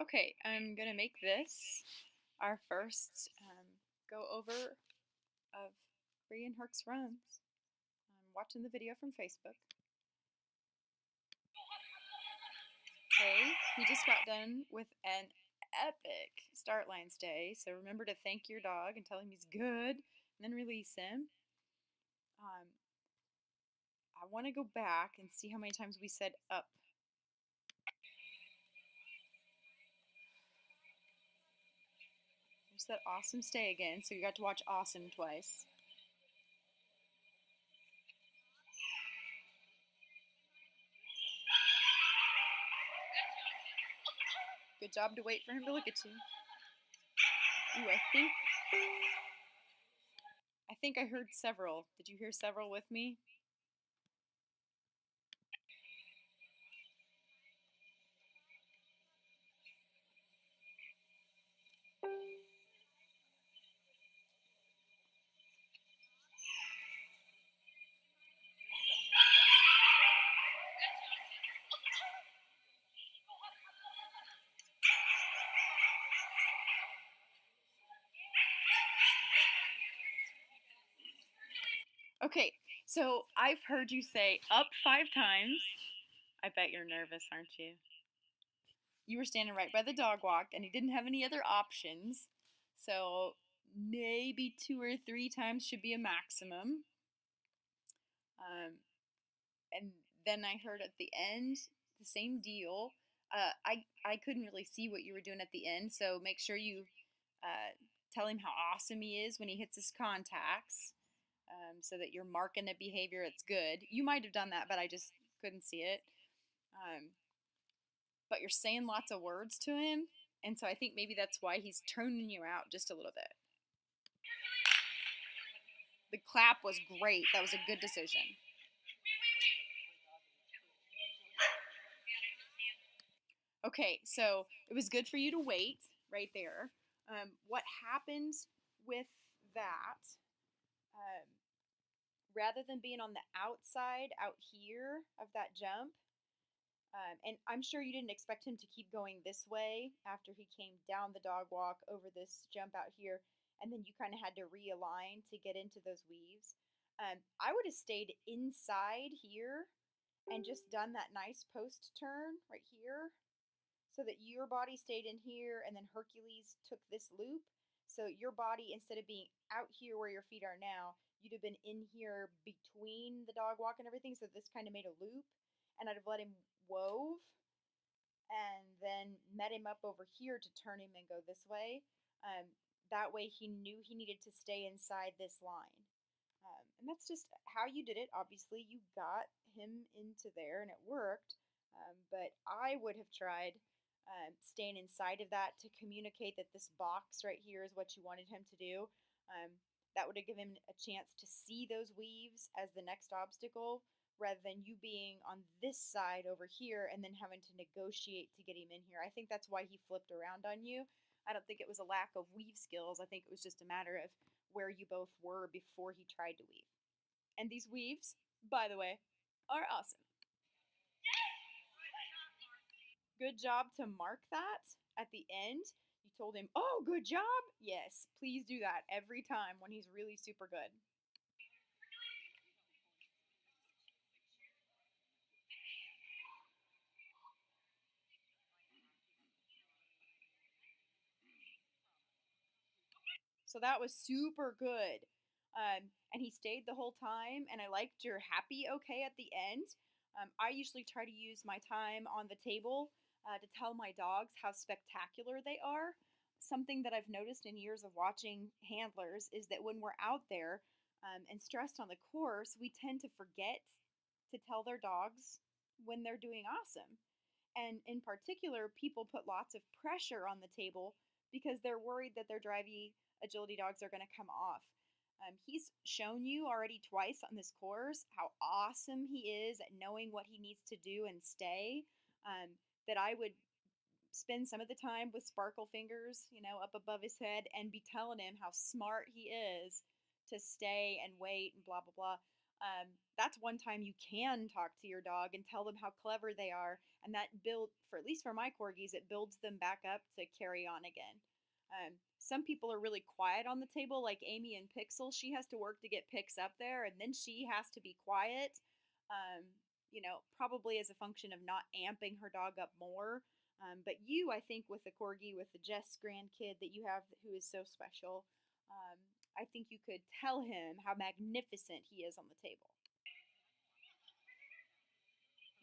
Okay, I'm gonna make this our first go over of BriHerc's runs. I'm watching the video from Facebook. Okay, he just got done with an epic start line stay, so remember to thank your dog and tell him he's good, and then release him. I want to go back and see how many times we said up. There's that awesome stay again, so you got to watch awesome twice. Good job to wait for him to look at you. Ooh, I think I heard several. Did you hear several with me? Okay, so I've heard you say up 5 times. I bet you're nervous, aren't you? You were standing right by the dog walk and he didn't have any other options. So maybe 2 or 3 times should be a maximum. And then I heard at the end the same deal. I couldn't really see what you were doing at the end, so make sure you tell him how awesome he is when he hits his contacts, so that you're marking the behavior. It's good. You might have done that, but I just couldn't see it. But you're saying lots of words to him, and so I think maybe that's why he's turning you out just a little bit. The clap was great. That was a good decision. Okay, so it was good for you to wait right there. What happens with that, um, rather than being on the outside out here of that jump, and I'm sure you didn't expect him to keep going this way after he came down the dog walk over this jump out here, and then you kind of had to realign to get into those weaves. I would have stayed inside here and just done that nice post turn right here, so that your body stayed in here and then Hercules took this loop. So your body, instead of being out here where your feet are now, you'd have been in here between the dog walk and everything. So this kind of made a loop, and I'd have let him wove and then met him up over here to turn him and go this way. That way he knew he needed to stay inside this line. And that's just how you did it. Obviously, you got him into there and it worked. But I would have tried staying inside of that to communicate that this box right here is what you wanted him to do. That would have given him a chance to see those weaves as the next obstacle, rather than you being on this side over here and then having to negotiate to get him in here. I think that's why he flipped around on you. I don't think it was a lack of weave skills. I think it was just a matter of where you both were before he tried to weave. And these weaves, by the way, are awesome. Good job to mark that at the end. You told him, oh, good job. Yes, please do that every time when he's really super good. So that was super good. And he stayed the whole time, and I liked your happy okay at the end. I usually try to use my time on the table to tell my dogs how spectacular they are. Something that I've noticed in years of watching handlers is that when we're out there and stressed on the course, we tend to forget to tell their dogs when they're doing awesome. And in particular, people put lots of pressure on the table because they're worried that their drivey agility dogs are going to come off. He's shown you already twice on this course how awesome he is at knowing what he needs to do and stay. That I would spend some of the time with sparkle fingers, up above his head and be telling him how smart he is to stay and wait and blah, blah, blah. That's one time you can talk to your dog and tell them how clever they are And that for at least for my corgis, it builds them back up to carry on again. Some people are really quiet on the table, like Amy and Pixel. She has to work to get Pix up there, and then she has to be quiet. Probably as a function of not amping her dog up more. But you, I think, with the corgi, with the Jess grandkid that you have, who is so special, I think you could tell him how magnificent he is on the table.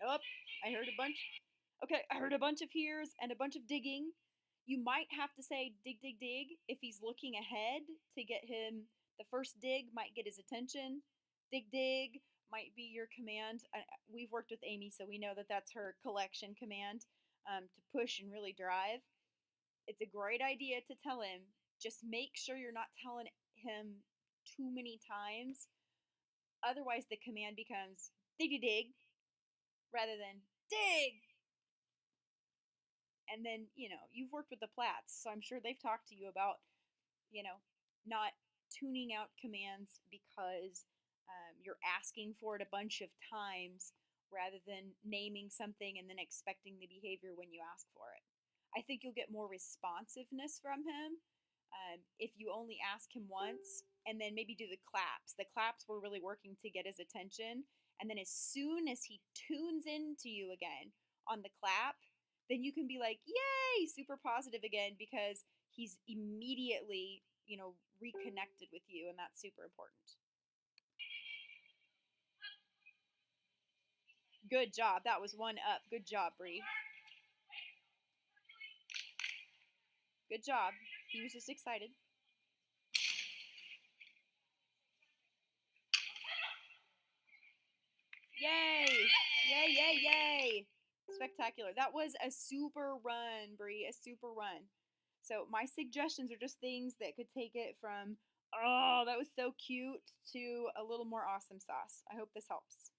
Oh, I heard a bunch. Okay, I heard a bunch of hears and a bunch of digging. You might have to say dig, dig, dig if he's looking ahead to get him. The first dig might get his attention. Dig, dig might be your command. We've worked with Amy, so we know that that's her collection command, to push and really drive. It's a great idea to tell him. Just make sure you're not telling him too many times. Otherwise, the command becomes dig, dig, dig rather than dig. And then, you've worked with the Platts, so I'm sure they've talked to you about, not tuning out commands because you're asking for it a bunch of times rather than naming something and then expecting the behavior when you ask for it. I think you'll get more responsiveness from him if you only ask him once and then maybe do the claps. The claps were really working to get his attention. And then as soon as he tunes into you again on the clap, then you can be like, yay, super positive again because he's immediately, reconnected with you. And that's super important. Good job. That was one up. Good job, Bri. Good job. He was just excited. Yay! Yay, yay, yay! Spectacular. That was a super run, Bri. A super run. So my suggestions are just things that could take it from, oh, that was so cute, to a little more awesome sauce. I hope this helps.